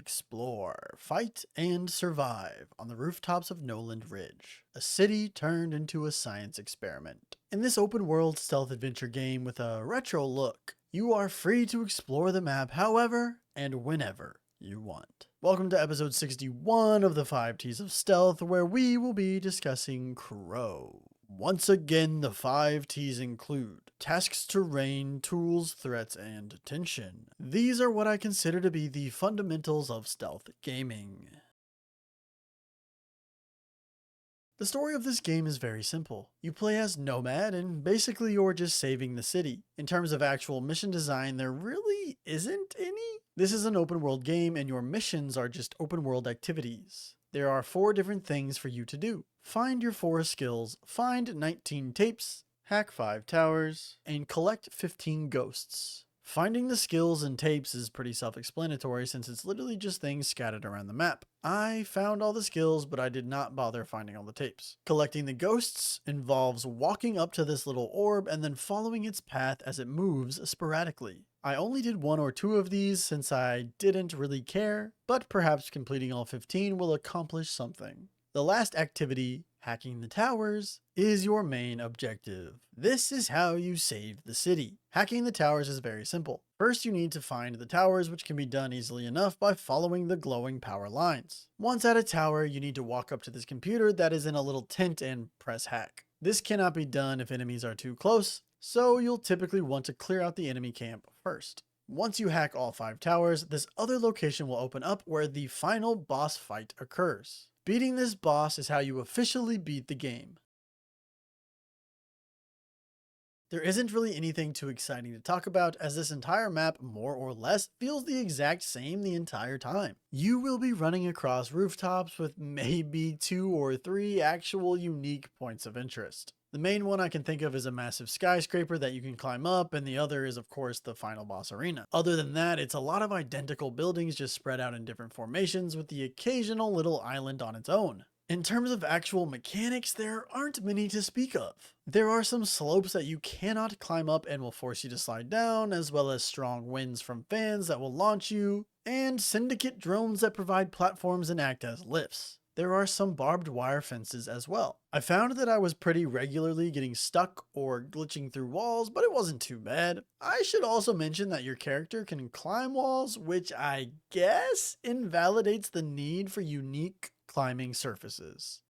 explore, fight, and survive on the rooftops of Noland Ridge, a city turned into a science experiment. In this open world stealth adventure game with a retro look, you are free to explore the map however and whenever you want. Welcome to episode 61 of the 5 T's of Stealth, where we will be discussing Crow. Once again, the 5 T's include tasks, terrain, tools, threats, and tension. These are what I consider to be the fundamentals of stealth gaming. The story of this game is very simple. You play as Nomad, and basically you're just saving the city. In terms of actual mission design, there really isn't any. This is an open world game, and your missions are just open world activities. There are 4 different things for you to do. Find your 4 skills, find 19 tapes, hack 5 towers, and collect 15 ghosts. Finding the skills and tapes is pretty self-explanatory since it's literally just things scattered around the map. I found all the skills, but I did not bother finding all the tapes. Collecting the ghosts involves walking up to this little orb and then following its path as it moves sporadically. I only did 1 or 2 of these since I didn't really care, but perhaps completing all 15 will accomplish something. The last activity, hacking the towers, is your main objective. This is how you save the city. Hacking the towers is very simple. First, you need to find the towers, which can be done easily enough by following the glowing power lines. Once at a tower, you need to walk up to this computer that is in a little tent and press hack. This cannot be done if enemies are too close, so you'll typically want to clear out the enemy camp first. Once you hack all 5 towers, this other location will open up where the final boss fight occurs. Beating this boss is how you officially beat the game. There isn't really anything too exciting to talk about, as this entire map, more or less, feels the exact same the entire time. You will be running across rooftops with maybe 2 or 3 actual unique points of interest. The main one I can think of is a massive skyscraper that you can climb up, and the other is of course the final boss arena. Other than that, it's a lot of identical buildings just spread out in different formations with the occasional little island on its own. In terms of actual mechanics, there aren't many to speak of. There are some slopes that you cannot climb up and will force you to slide down, as well as strong winds from fans that will launch you, and syndicate drones that provide platforms and act as lifts. There are some barbed wire fences as well. I found that I was pretty regularly getting stuck or glitching through walls, but it wasn't too bad. I should also mention that your character can climb walls, which I guess invalidates the need for unique climbing surfaces.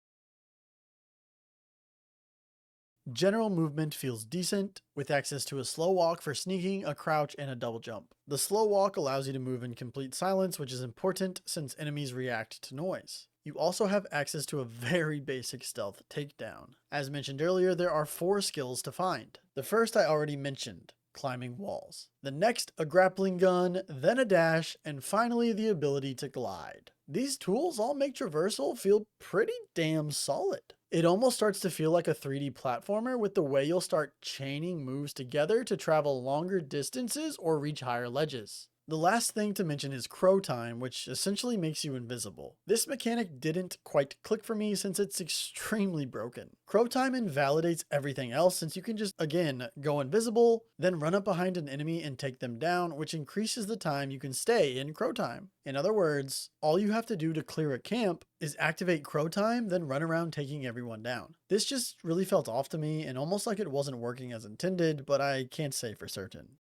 General movement feels decent, with access to a slow walk for sneaking, a crouch, and a double jump. The slow walk allows you to move in complete silence, which is important since enemies react to noise. You also have access to a very basic stealth takedown. As mentioned earlier, there are 4 skills to find. The first I already mentioned, climbing walls. The next, a grappling gun, then a dash, and finally the ability to glide. These tools all make traversal feel pretty damn solid. It almost starts to feel like a 3D platformer with the way you'll start chaining moves together to travel longer distances or reach higher ledges. The last thing to mention is Crow Time, which essentially makes you invisible. This mechanic didn't quite click for me since it's extremely broken. Crow Time invalidates everything else since you can just, again, go invisible, then run up behind an enemy and take them down, which increases the time you can stay in Crow Time. In other words, all you have to do to clear a camp is activate Crow Time, then run around taking everyone down. This just really felt off to me and almost like it wasn't working as intended, but I can't say for certain.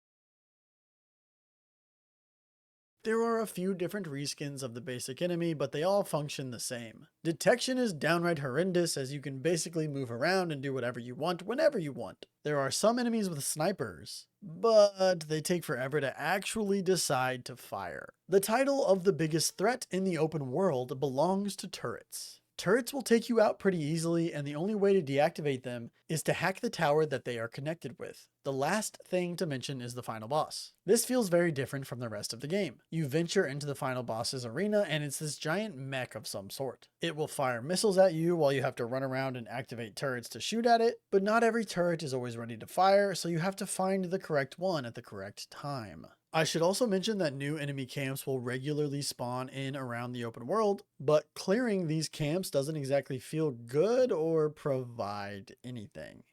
There are a few different reskins of the basic enemy, but they all function the same. Detection is downright horrendous as you can basically move around and do whatever you want whenever you want. There are some enemies with snipers, but they take forever to actually decide to fire. The title of the biggest threat in the open world belongs to turrets. Turrets will take you out pretty easily, and the only way to deactivate them is to hack the tower that they are connected with. The last thing to mention is the final boss. This feels very different from the rest of the game. You venture into the final boss's arena, and it's this giant mech of some sort. It will fire missiles at you while you have to run around and activate turrets to shoot at it, but not every turret is always ready to fire, so you have to find the correct one at the correct time. I should also mention that new enemy camps will regularly spawn in around the open world, but clearing these camps doesn't exactly feel good or provide anything.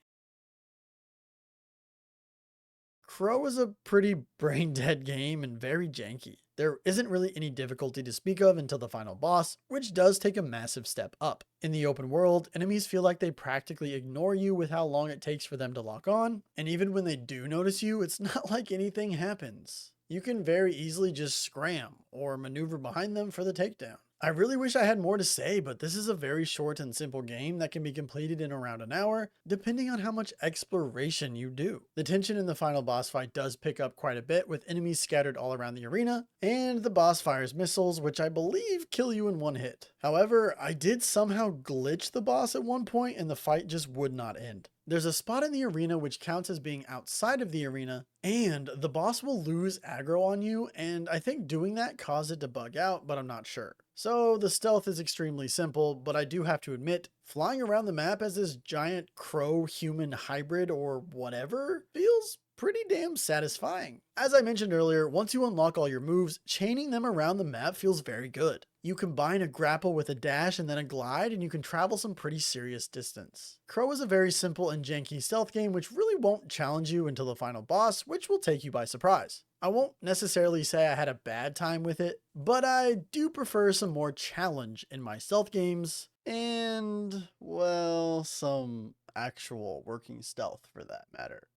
Crow is a pretty brain dead game and very janky. There isn't really any difficulty to speak of until the final boss, which does take a massive step up. In the open world, enemies feel like they practically ignore you with how long it takes for them to lock on, and even when they do notice you, it's not like anything happens. You can very easily just scram or maneuver behind them for the takedown. I really wish I had more to say, but this is a very short and simple game that can be completed in around an hour, depending on how much exploration you do. The tension in the final boss fight does pick up quite a bit, with enemies scattered all around the arena, and the boss fires missiles, which I believe kill you in one hit. However, I did somehow glitch the boss at one point and the fight just would not end. There's a spot in the arena which counts as being outside of the arena, and the boss will lose aggro on you, and I think doing that caused it to bug out, but I'm not sure. So the stealth is extremely simple, but I do have to admit, flying around the map as this giant crow-human hybrid or whatever feels pretty damn satisfying. As I mentioned earlier, once you unlock all your moves, chaining them around the map feels very good. You combine a grapple with a dash and then a glide, and you can travel some pretty serious distance. Crow is a very simple and janky stealth game which really won't challenge you until the final boss, which will take you by surprise. I won't necessarily say I had a bad time with it, but I do prefer some more challenge in my stealth games, and, well, some actual working stealth for that matter.